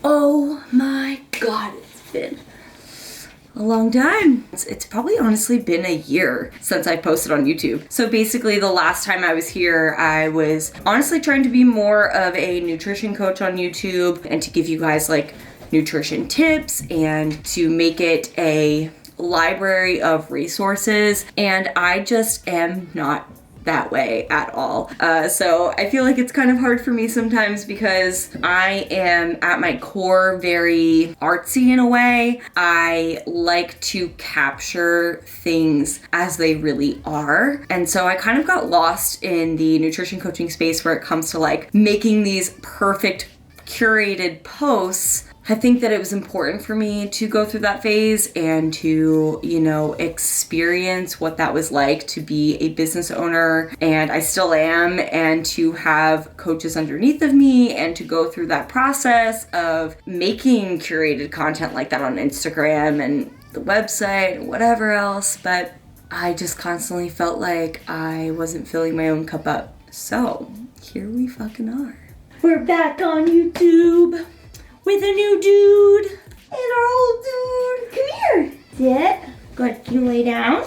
Oh my God, it's been a long time. It's probably honestly been a year since I posted on YouTube. So basically the last time I was here, I was honestly trying to be more of a nutrition coach on YouTube and to give you guys like nutrition tips and to make it a library of resources. And I just am not that way at all. So I feel like it's kind of hard for me sometimes because I am at my core very artsy in a way. I like to capture things as they really are. And so I kind of got lost in the nutrition coaching space where it comes to like making these perfect curated posts. I think that it was important for me to go through that phase and to, experience what that was like to be a business owner, and I still am, and to have coaches underneath of me and to go through that process of making curated content like that on Instagram and the website and whatever else. But I just constantly felt like I wasn't filling my own cup up. So here we fucking are. We're back on YouTube with a new dude and our old dude. Come here. Sit. Good. Can you lay down?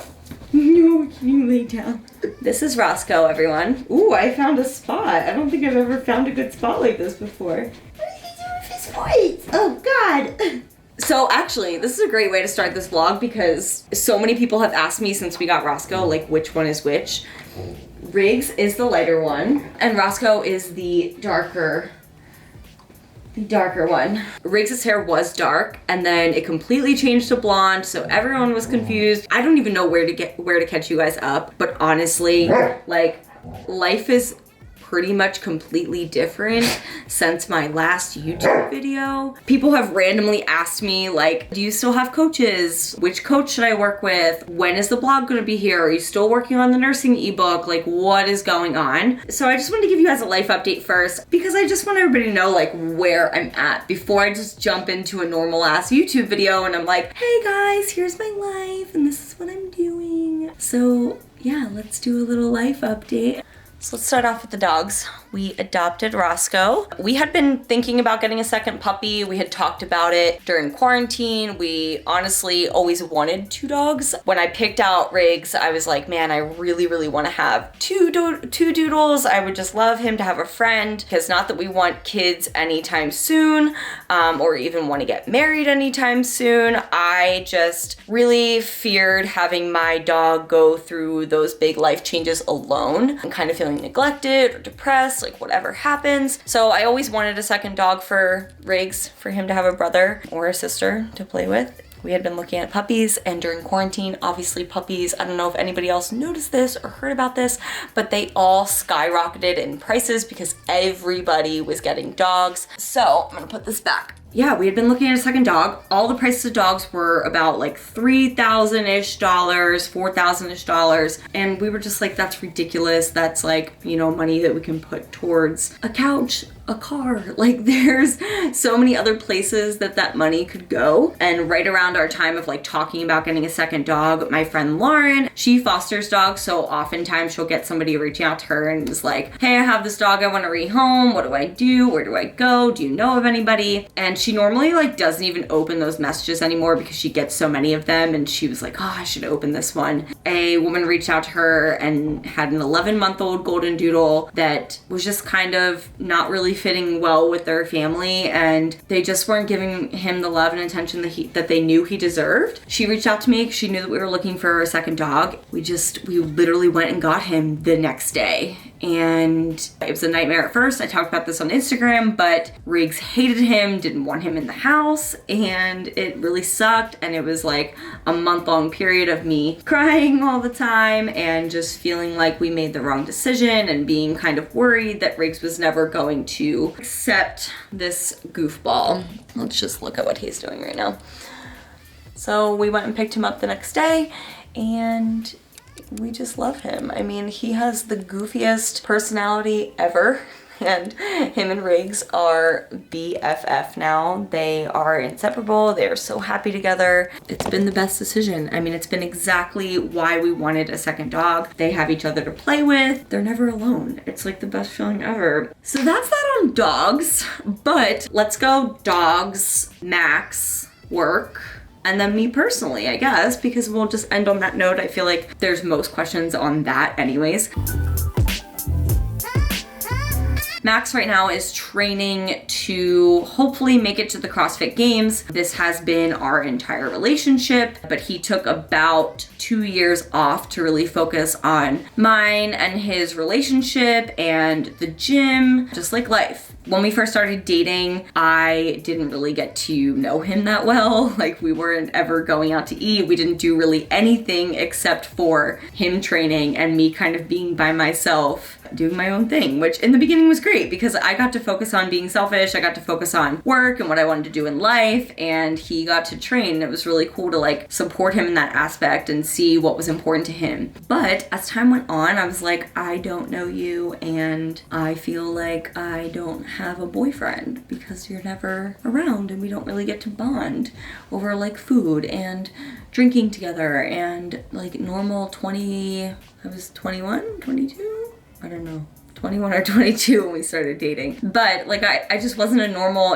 No, can you lay down? This is Roscoe, everyone. Ooh, I found a spot. I don't think I've ever found a good spot like this before. What is he doing with his voice? Oh, God. So actually, this is a great way to start this vlog because so many people have asked me since we got Roscoe, like which one is which. Riggs is the lighter one and Roscoe is the darker one. Riggs' hair was dark and then it completely changed to blonde, so everyone was confused. I don't even know where to catch you guys up, but honestly, like, life is pretty much completely different since my last YouTube video. People have randomly asked me, like, do you still have coaches? Which coach should I work with? When is the blog gonna be here? Are you still working on the nursing ebook? Like, what is going on? So I just wanted to give you guys a life update first because I just want everybody to know like where I'm at before I just jump into a normal ass YouTube video and I'm like, hey guys, here's my life and this is what I'm doing. So yeah, let's do a little life update. So let's start off with the dogs. We adopted Roscoe. We had been thinking about getting a second puppy. We had talked about it during quarantine. We honestly always wanted 2 dogs. When I picked out Riggs, I was like, man, I really, really want to have two doodles. I would just love him to have a friend because not that we want kids anytime soon or even want to get married anytime soon. I just really feared having my dog go through those big life changes alone and kind of feeling neglected or depressed, like whatever happens. So I always wanted a second dog for Riggs, for him to have a brother or a sister to play with. We had been looking at puppies, and during quarantine, obviously puppies, I don't know if anybody else noticed this or heard about this, but they all skyrocketed in prices because everybody was getting dogs. So I'm gonna put this back. Yeah, we had been looking at a second dog. All the prices of dogs were about like $3,000-ish, $4,000-ish. And we were just like, that's ridiculous. That's like, money that we can put towards a couch, a car. Like there's so many other places that money could go. And right around our time of like talking about getting a second dog, my friend Lauren, she fosters dogs. So oftentimes she'll get somebody reaching out to her and is like, hey, I have this dog I want to rehome. What do I do? Where do I go? Do you know of anybody? And she normally like doesn't even open those messages anymore because she gets so many of them. And she was like, oh, I should open this one. A woman reached out to her and had an 11-month-old golden doodle that was just kind of not really fitting well with their family, and they just weren't giving him the love and attention that they knew he deserved. She reached out to me because she knew that we were looking for a second dog. We literally went and got him the next day. And it was a nightmare at first. I talked about this on Instagram, but Riggs hated him, didn't want him in the house, and it really sucked. And it was like a month-long period of me crying all the time and just feeling like we made the wrong decision and being kind of worried that Riggs was never going to accept this goofball. Let's just look at what he's doing right now. So we went and picked him up the next day, and we just love him. I mean, he has the goofiest personality ever. And him and Riggs are BFF now. They are inseparable. They are so happy together. It's been the best decision. I mean, it's been exactly why we wanted a second dog. They have each other to play with. They're never alone. It's like the best feeling ever. So that's that on dogs. But let's go dogs, Max, work, and then me personally, I guess, because we'll just end on that note. I feel like there's most questions on that anyways. Max right now is training to hopefully make it to the CrossFit Games. This has been our entire relationship, but he took about 2 years off to really focus on mine and his relationship and the gym, just like life. When we first started dating, I didn't really get to know him that well. Like, we weren't ever going out to eat. We didn't do really anything except for him training and me kind of being by myself, doing my own thing, which in the beginning was great because I got to focus on being selfish. I got to focus on work and what I wanted to do in life, and he got to train. It was really cool to like support him in that aspect and see what was important to him. But as time went on, I was like, I don't know you, and I feel like I don't have a boyfriend because you're never around and we don't really get to bond over like food and drinking together and like normal I was 21, 22? I don't know. 21 or 22 when we started dating. But like I just wasn't a normal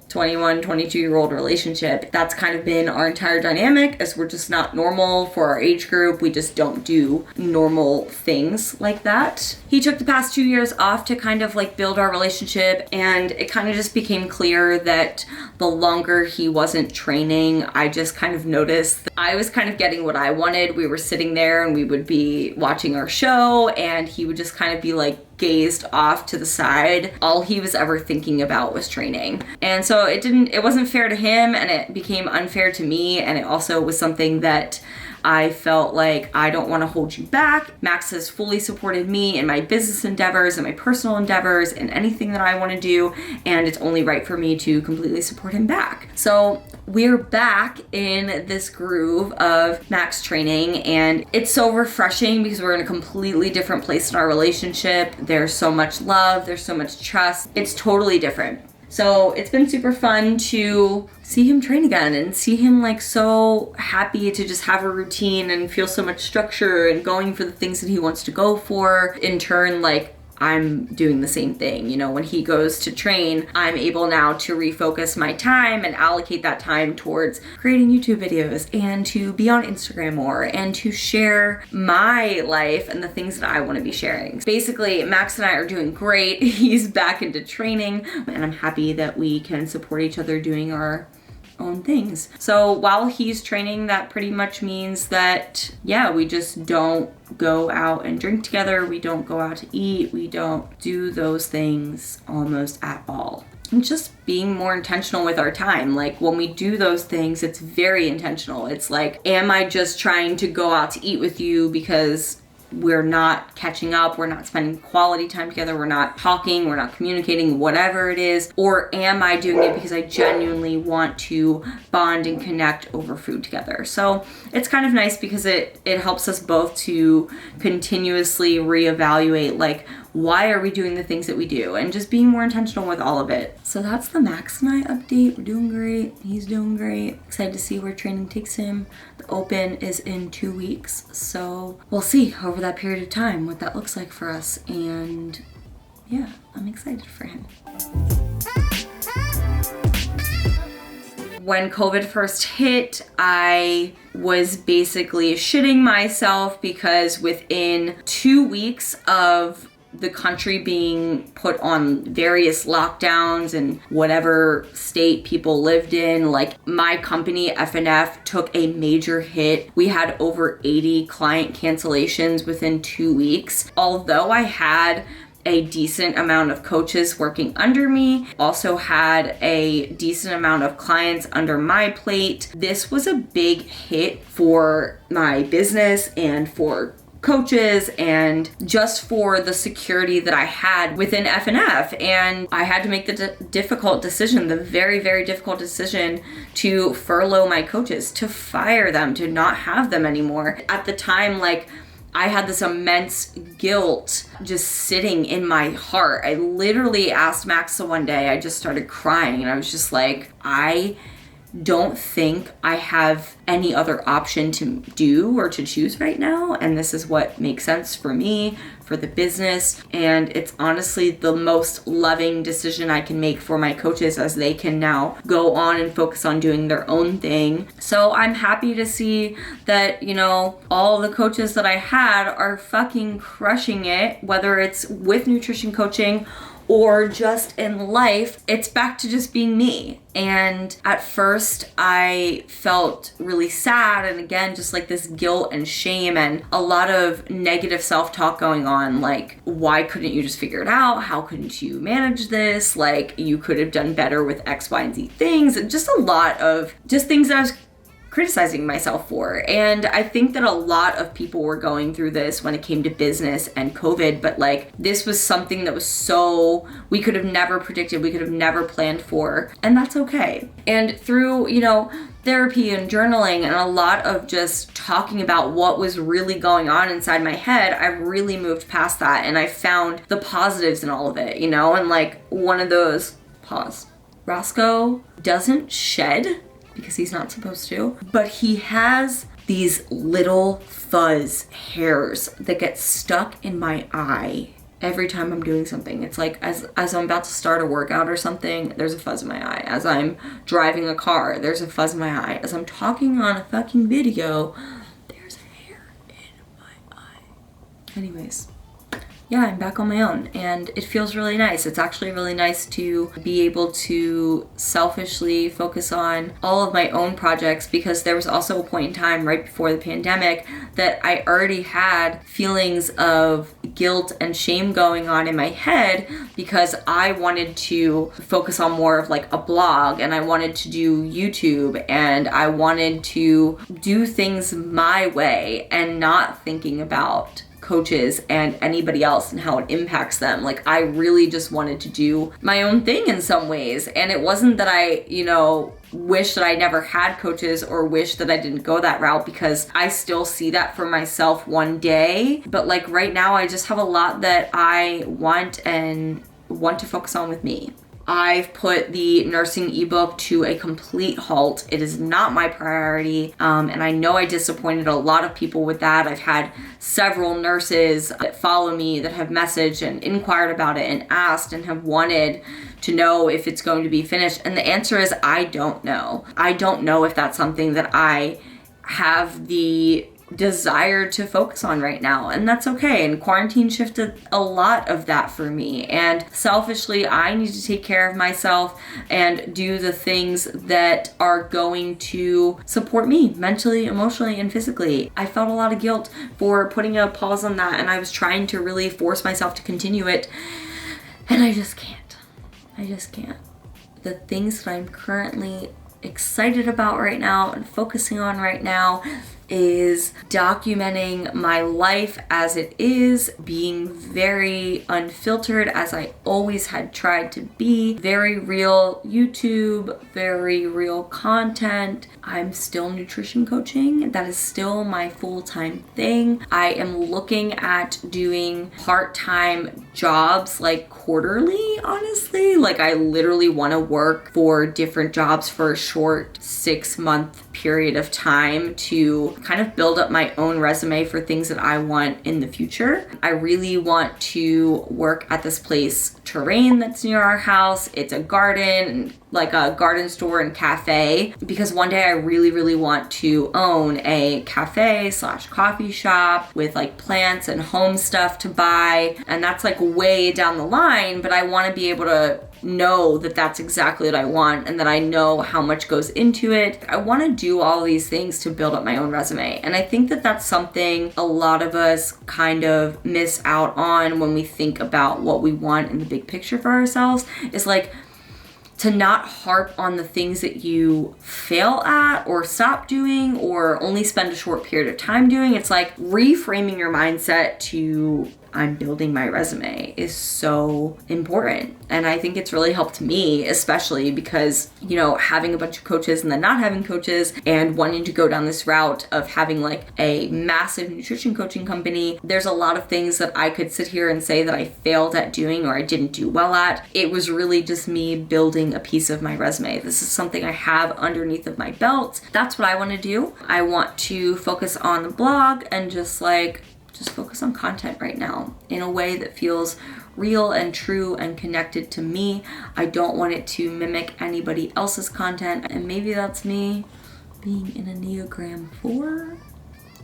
21, 22-year-old relationship. That's kind of been our entire dynamic, as we're just not normal for our age group. We just don't do normal things like that. He took the past 2 years off to kind of like build our relationship, and it kind of just became clear that the longer he wasn't training, I just kind of noticed that I was kind of getting what I wanted. We were sitting there and we would be watching our show, and he would just kind of be like gazed off to the side. All he was ever thinking about was training. And so it wasn't fair to him, and it became unfair to me, and it also was something that I felt like I don't want to hold you back. Max has fully supported me in my business endeavors and my personal endeavors and anything that I want to do, and it's only right for me to completely support him back. So we're back in this groove of Max training, and it's so refreshing because we're in a completely different place in our relationship. There's so much love, there's so much trust. It's totally different. So it's been super fun to see him train again and see him like so happy to just have a routine and feel so much structure and going for the things that he wants to go for. In turn, like, I'm doing the same thing. You know, when he goes to train, I'm able now to refocus my time and allocate that time towards creating YouTube videos and to be on Instagram more and to share my life and the things that I want to be sharing. Basically, Max and I are doing great. He's back into training, and I'm happy that we can support each other doing our own things. So while he's training, that pretty much means that, yeah, we just don't go out and drink together. We don't go out to eat. We don't do those things almost at all. And just being more intentional with our time. Like, when we do those things, it's very intentional. It's like, am I just trying to go out to eat with you because we're not catching up, we're not spending quality time together, we're not talking, we're not communicating, whatever it is? Or am I doing it because I genuinely want to bond and connect over food together? So it's kind of nice because it helps us both to continuously reevaluate, like, why are we doing the things that we do, and just being more intentional with all of it. So that's the Max and I update. We're doing great. He's doing great. Excited to see where training takes him. The Open is in 2 weeks, so we'll see over that period of time what that looks like for us. And yeah, I'm excited for him. When COVID first hit, I was basically shitting myself because within 2 weeks of the country being put on various lockdowns in whatever state people lived in, like, my company FNF took a major hit. We had over 80 client cancellations within 2 weeks. Although I had a decent amount of coaches working under me, also had a decent amount of clients under my plate, this was a big hit for my business and for coaches and just for the security that I had within F&F. And I had to make the difficult decision, the very, very difficult decision to furlough my coaches, to fire them, to not have them anymore. At the time, like, I had this immense guilt just sitting in my heart. I literally asked Maxa one day, I just started crying, and I was just like, I don't think I have any other option to do or to choose right now, and this is what makes sense for me, for the business, and it's honestly the most loving decision I can make for my coaches as they can now go on and focus on doing their own thing. So I'm happy to see that, you know, all the coaches that I had are fucking crushing it, whether it's with nutrition coaching or just in life. It's back to just being me. And at first I felt really sad, and again, just like this guilt and shame and a lot of negative self-talk going on, like, why couldn't you just figure it out? How couldn't you manage this? Like, you could have done better with X, Y, and Z things, and just a lot of just things that I was criticizing myself for. And I think that a lot of people were going through this when it came to business and COVID, but like, this was something that was so, we could have never predicted, we could have never planned for, and that's okay. And through, you know, therapy and journaling and a lot of just talking about what was really going on inside my head, I really moved past that, and I found the positives in all of it, you know. And like, one of those, Roscoe doesn't shed because he's not supposed to, but he has these little fuzz hairs that get stuck in my eye every time I'm doing something. It's like, as I'm about to start a workout or something, there's a fuzz in my eye. As I'm driving a car, there's a fuzz in my eye. As I'm talking on a fucking video, there's a hair in my eye. Anyways, yeah, I'm back on my own, and it feels really nice. It's actually really nice to be able to selfishly focus on all of my own projects, because there was also a point in time right before the pandemic that I already had feelings of guilt and shame going on in my head, because I wanted to focus on more of like a blog, and I wanted to do YouTube, and I wanted to do things my way and not thinking about coaches and anybody else and how it impacts them. Like, I really just wanted to do my own thing in some ways. And it wasn't that I, you know, wish that I never had coaches or wish that I didn't go that route, because I still see that for myself one day. But like, right now, I just have a lot that I want to focus on with me. I've put the nursing ebook to a complete halt. It is not my priority, and I know I disappointed a lot of people with that. I've had several nurses that follow me that have messaged and inquired about it and asked and have wanted to know if it's going to be finished, and the answer is I don't know. I don't know if that's something that I have the desire to focus on right now, and that's okay. And quarantine shifted a lot of that for me, and selfishly I need to take care of myself and do the things that are going to support me mentally, emotionally, and physically. I felt a lot of guilt for putting a pause on that, and I was trying to really force myself to continue it, and I just can't. The things that I'm currently excited about right now and focusing on right now is documenting my life as it is, being very unfiltered as I always had tried to be, very real YouTube, very real content. I'm still nutrition coaching. That is still my full-time thing. I am looking at doing part-time jobs like quarterly, honestly. Like, I literally want to work for different jobs for a short 6-month period of time to kind of build up my own resume for things that I want in the future. I really want to work at this place, Terrain, that's near our house. It's a garden, like a garden store and cafe, because one day I really, really want to own a cafe / coffee shop with like plants and home stuff to buy. And that's like way down the line, but I want to be able to know that that's exactly what I want and that I know how much goes into it. I want to do all these things to build up my own resume. And I think that that's something a lot of us kind of miss out on when we think about what we want in the big picture for ourselves, is like, to not harp on the things that you fail at or stop doing or only spend a short period of time doing. It's like reframing your mindset to I'm building my resume is so important. And I think it's really helped me, especially because, you know, having a bunch of coaches and then not having coaches and wanting to go down this route of having like a massive nutrition coaching company, there's a lot of things that I could sit here and say that I failed at doing or I didn't do well at. It was really just me building a piece of my resume. This is something I have underneath of my belt. That's what I want to do. I want to focus on the blog and just focus on content right now in a way that feels real and true and connected to me. I don't want it to mimic anybody else's content. And maybe that's me being in Enneagram 4.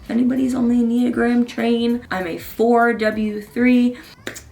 If anybody's on the Enneagram train, I'm a 4W3.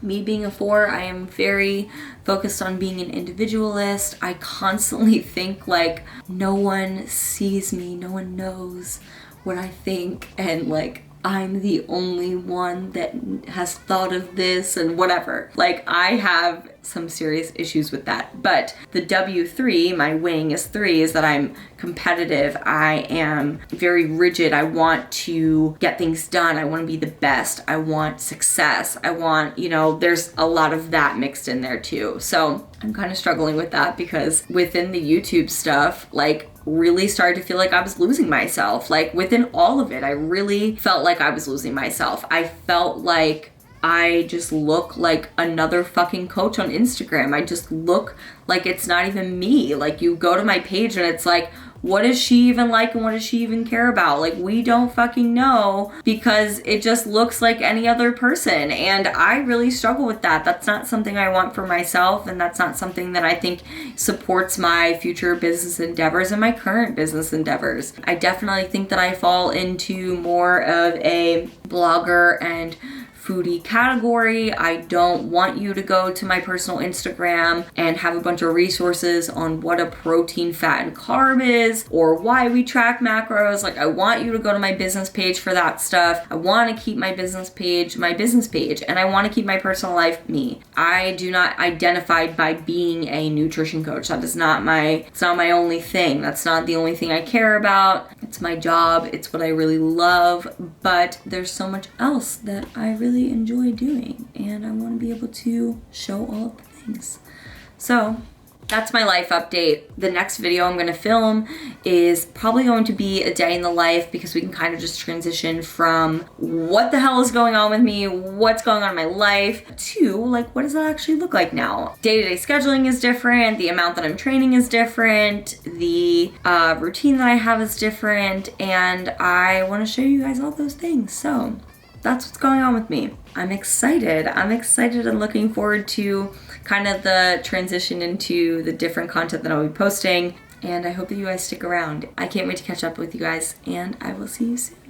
Me being a 4, I am very focused on being an individualist. I constantly think like no one sees me, no one knows what I think, and like I'm the only one that has thought of this and whatever. Like I have some serious issues with that. But the W3, my wing is 3, is that I'm competitive. I am very rigid. I want to get things done. I want to be the best. I want success. I want, you know, there's a lot of that mixed in there too. So I'm kind of struggling with that because within the YouTube stuff, like really started to feel like I was losing myself. Like within all of it, I really felt like I was losing myself. I felt like I just look like another fucking coach on Instagram. I just look like it's not even me. Like you go to my page and it's like, what does she even like and what does she even care about? Like we don't fucking know because it just looks like any other person. And I really struggle with that. That's not something I want for myself, and that's not something that I think supports my future business endeavors and my current business endeavors. I definitely think that I fall into more of a blogger and foodie category. I don't want you to go to my personal Instagram and have a bunch of resources on what a protein, fat, and carb is or why we track macros. Like I want you to go to my business page for that stuff. I want to keep my business page, and I want to keep my personal life me. I do not identify by being a nutrition coach. That is not it's not my only thing. That's not the only thing I care about. It's my job. It's what I really love, but there's so much else that I really enjoy doing, and I want to be able to show all of the things. So that's my life update. The next video I'm going to film is probably going to be a day in the life because we can kind of just transition from what the hell is going on with me, what's going on in my life, to like what does that actually look like now. Day-to-day scheduling is different, the amount that I'm training is different, the routine that I have is different, and I want to show you guys all those things. So that's what's going on with me. I'm excited and looking forward to kind of the transition into the different content that I'll be posting. And I hope that you guys stick around. I can't wait to catch up with you guys, and I will see you soon.